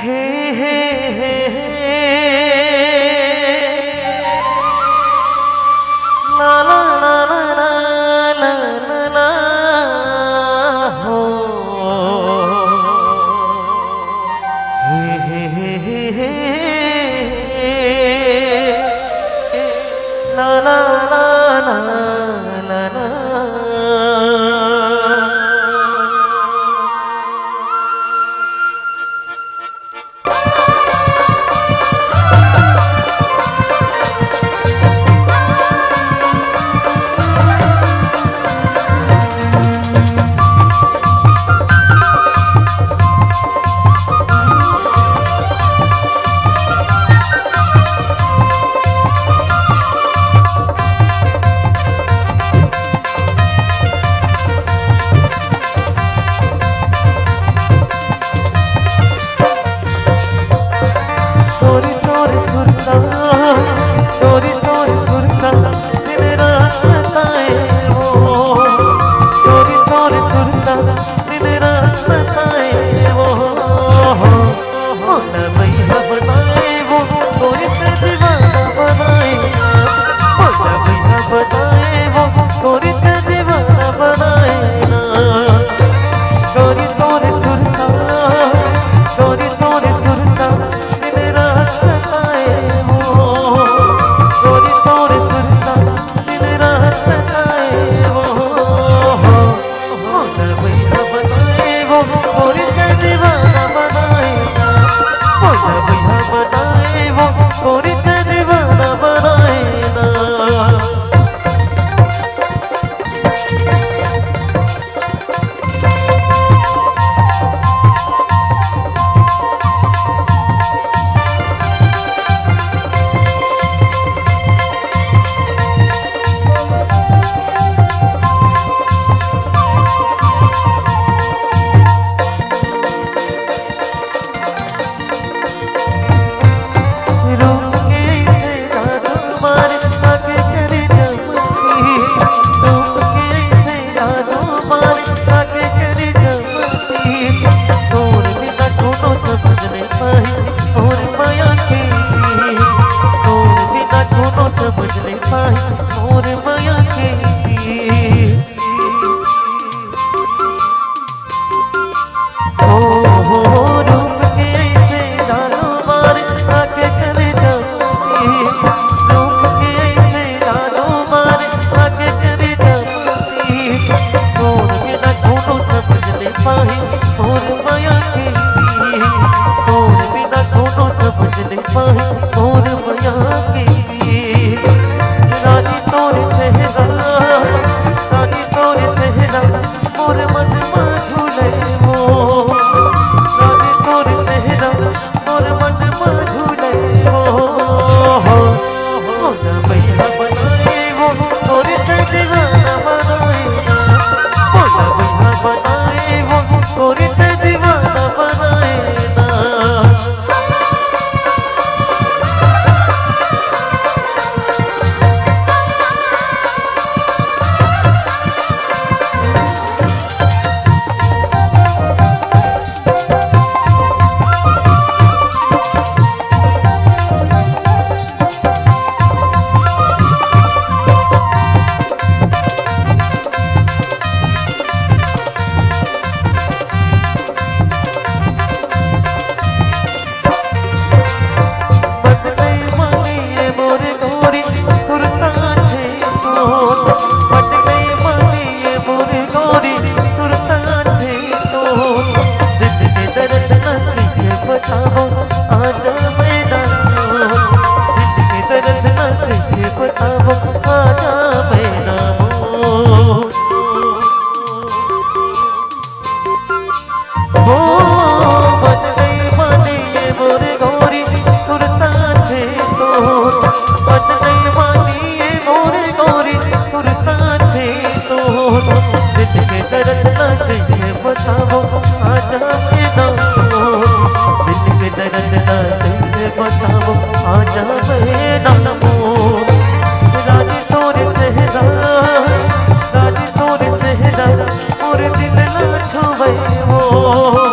हे हे हे ला ला ला ला ला ला ला हो हे ला ला ला ला ला ला चोरी चोरी सुरता दिन रात बताए वो चोरी चोरी सुरता दिन रात बताए वो मोला भैया बनाए वो चोरी से दीवाना बनाए मोला भैया बनाए वो चोरी से दीवाना बनाए चोरी चोरी सुरता चोरी चोरी सुरता दिन रात बताए वो चोरी चोरी सुरता दिन रात बताए वो मोला भैया बनाए वो चोरी से दीवाना बनाए मोला भैया बनाए वो चोरी से दीवाना बनाए समझ नहीं पाई मोर माया के ओ हो रूप के ऐसे डालो मार आके चले जाती रूप के ऐसे डालो मार आके चले जाती मोर बिना कोनो समझ नहीं पाई मोर माया के मोर बिना कोनो समझ नहीं पाई मोर माया के रानी तोरे चेहरा मोर मन में झूले वो ना छुबै मोर